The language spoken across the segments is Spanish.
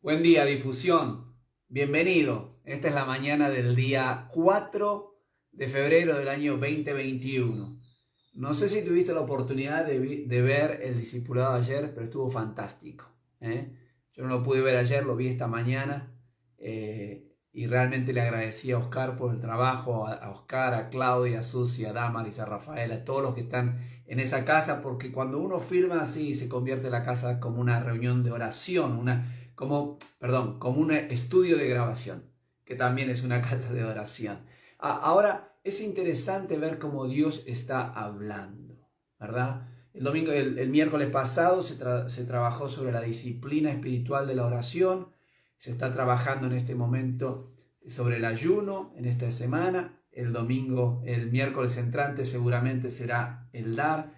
Buen día, difusión. Bienvenido. Esta es la mañana del día 4 de febrero del año 2021. No sé si tuviste la oportunidad de ver el discipulado ayer, pero estuvo fantástico. Yo no lo pude ver ayer, lo vi esta mañana y realmente le agradecí a Oscar por el trabajo, a Oscar, a Claudia, a Susi, a Damaris, a Rafael, a todos los que están en esa casa, porque cuando uno filma así se convierte la casa como una reunión de oración, como un estudio de grabación, que también es una casa de oración. Ahora es interesante ver cómo Dios está hablando, ¿verdad? El miércoles pasado se trabajó sobre la disciplina espiritual de la oración. Se está trabajando en este momento sobre el ayuno en esta semana. El miércoles entrante seguramente será el dar.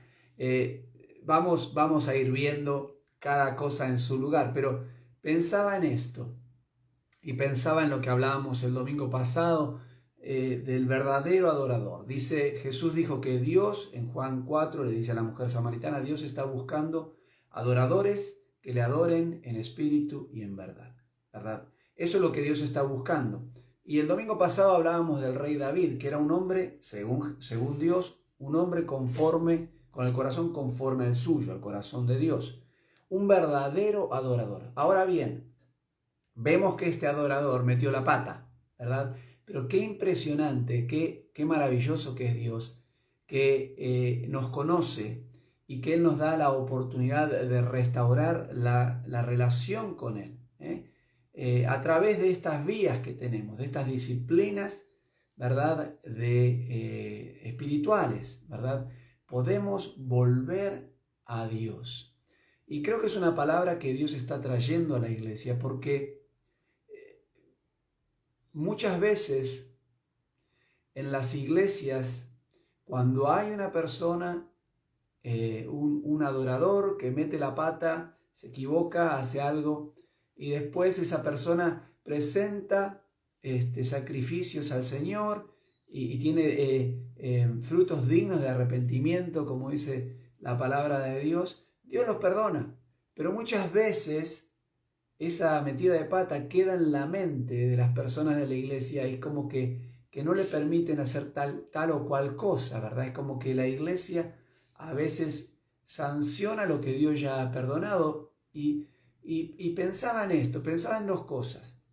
Vamos a ir viendo cada cosa en su lugar, pero pensaba en esto y pensaba en lo que hablábamos el domingo pasado del verdadero adorador. Jesús dijo que Dios, en Juan 4, le dice a la mujer samaritana, Dios está buscando adoradores que le adoren en espíritu y en verdad. ¿Verdad? Eso es lo que Dios está buscando. Y el domingo pasado hablábamos del rey David, que era un hombre, según Dios, un hombre con el corazón conforme al suyo, al corazón de Dios. Un verdadero adorador. Ahora bien, vemos que este adorador metió la pata, ¿verdad? Pero qué impresionante, qué maravilloso que es Dios, que nos conoce y que Él nos da la oportunidad de restaurar la relación con Él. A través de estas vías que tenemos, de estas disciplinas, ¿verdad? Espirituales, ¿verdad? Podemos volver a Dios. Y creo que es una palabra que Dios está trayendo a la iglesia porque muchas veces en las iglesias, cuando hay una persona, un adorador que mete la pata, se equivoca, hace algo, y después esa persona presenta sacrificios al Señor y tiene frutos dignos de arrepentimiento, como dice la palabra de Dios, Dios los perdona. Pero muchas veces esa metida de pata queda en la mente de las personas de la iglesia y es como que no le permiten hacer tal o cual cosa, ¿verdad? Es como que la iglesia a veces sanciona lo que Dios ya ha perdonado y pensaba en esto, pensaba en dos cosas.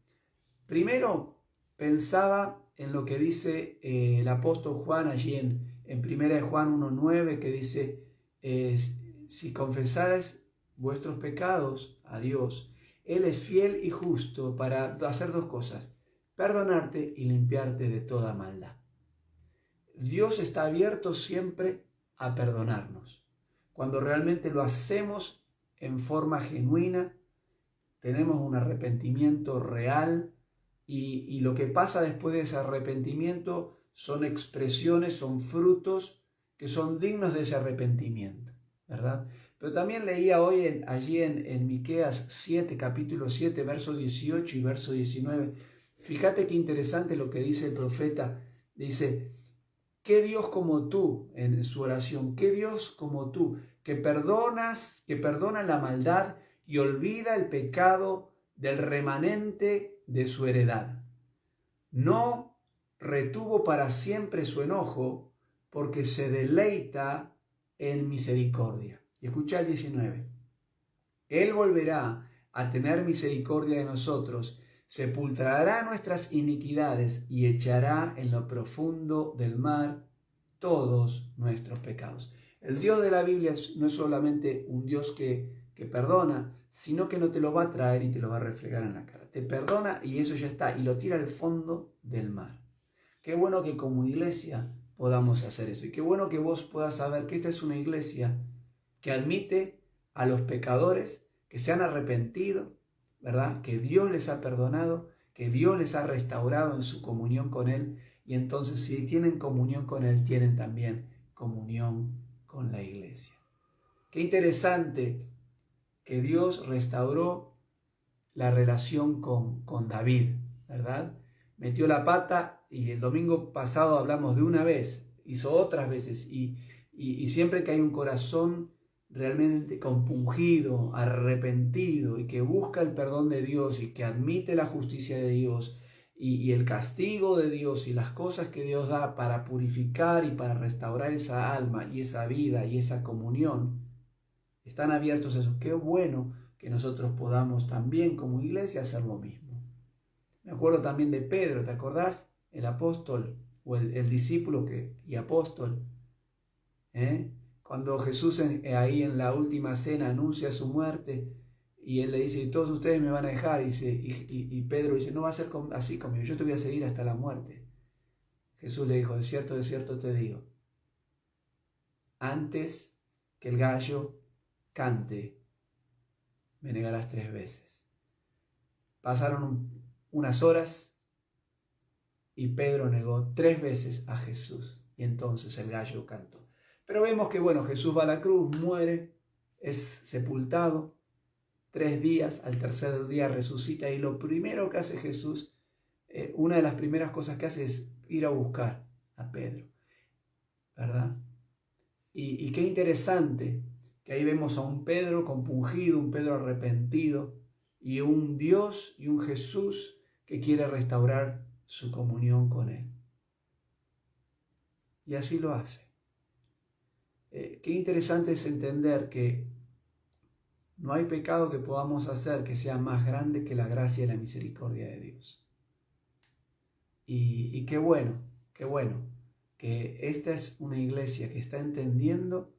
Primero, pensaba en lo que dice el apóstol Juan allí en 1 Juan 1:9, que dice, si confesares vuestros pecados a Dios, Él es fiel y justo para hacer dos cosas, perdonarte y limpiarte de toda maldad. Dios está abierto siempre a perdonarnos. Cuando realmente lo hacemos en forma genuina, tenemos un arrepentimiento real y lo que pasa después de ese arrepentimiento son expresiones, son frutos que son dignos de ese arrepentimiento, ¿verdad? Pero también leía hoy allí en Miqueas 7, capítulo 7, verso 18 y verso 19. Fíjate qué interesante lo que dice el profeta. Dice, ¿qué Dios como tú, en su oración, qué Dios como tú, que perdona la maldad y olvida el pecado del remanente de su heredad? No retuvo para siempre su enojo, porque se deleita en misericordia. Y escucha el 19. Él volverá a tener misericordia de nosotros, sepultará nuestras iniquidades y echará en lo profundo del mar todos nuestros pecados. El Dios de la Biblia no es solamente un Dios que perdona, sino que no te lo va a traer y te lo va a reflejar en la cara. Te perdona y eso ya está, y lo tira al fondo del mar. Qué bueno que como iglesia podamos hacer eso. Y qué bueno que vos puedas saber que esta es una iglesia que admite a los pecadores que se han arrepentido, ¿verdad? Que Dios les ha perdonado, que Dios les ha restaurado en su comunión con Él. Y entonces si tienen comunión con Él, tienen también comunión con la iglesia. Qué interesante que Dios restauró la relación con David, ¿verdad? Metió la pata y el domingo pasado hablamos de una vez, hizo otras veces y siempre que hay un corazón realmente compungido, arrepentido y que busca el perdón de Dios y que admite la justicia de Dios y el castigo de Dios y las cosas que Dios da para purificar y para restaurar esa alma y esa vida y esa comunión, están abiertos a eso. Qué bueno que nosotros podamos también como iglesia hacer lo mismo. Me acuerdo también de Pedro, ¿te acordás? El apóstol o el discípulo y apóstol. Cuando Jesús ahí en la última cena anuncia su muerte y él le dice, todos ustedes me van a dejar, y Pedro dice, no va a ser así conmigo, yo te voy a seguir hasta la muerte. Jesús le dijo, de cierto te digo, antes que el gallo cante, me negarás 3 veces. Pasaron unas horas y Pedro negó 3 veces a Jesús y entonces el gallo cantó. Pero vemos que, bueno, Jesús va a la cruz, muere, es sepultado, 3 días, al tercer día resucita y lo primero que hace Jesús, una de las primeras cosas que hace es ir a buscar a Pedro, ¿verdad? Y qué interesante que ahí vemos a un Pedro compungido, un Pedro arrepentido y un Dios y un Jesús que quiere restaurar su comunión con él. Y así lo hace. Qué interesante es entender que no hay pecado que podamos hacer que sea más grande que la gracia y la misericordia de Dios. Y qué bueno que esta es una iglesia que está entendiendo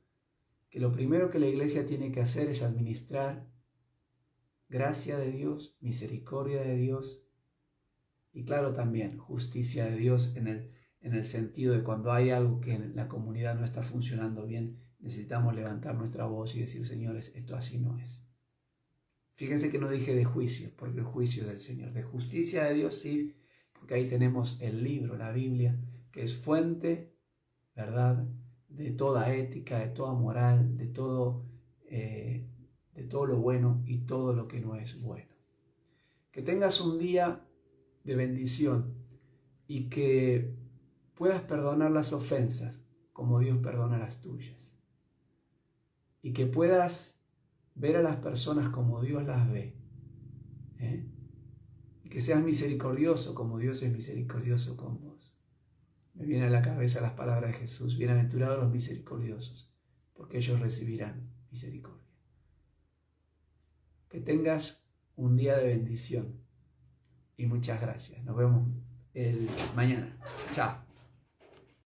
que lo primero que la iglesia tiene que hacer es administrar gracia de Dios, misericordia de Dios y claro también justicia de Dios en el sentido de cuando hay algo que en la comunidad no está funcionando bien, necesitamos levantar nuestra voz y decir, señores, esto así no es. Fíjense que no dije de juicio, porque el juicio es del Señor. De justicia de Dios sí, porque ahí tenemos el libro, la Biblia, que es fuente, ¿verdad?, de toda ética, de toda moral, de todo lo bueno y todo lo que no es bueno. Que tengas un día de bendición y que puedas perdonar las ofensas como Dios perdona las tuyas. Y que puedas ver a las personas como Dios las ve. Y que seas misericordioso como Dios es misericordioso con vos. Me vienen a la cabeza las palabras de Jesús. Bienaventurados los misericordiosos, porque ellos recibirán misericordia. Que tengas un día de bendición y muchas gracias. Nos vemos mañana. Chao.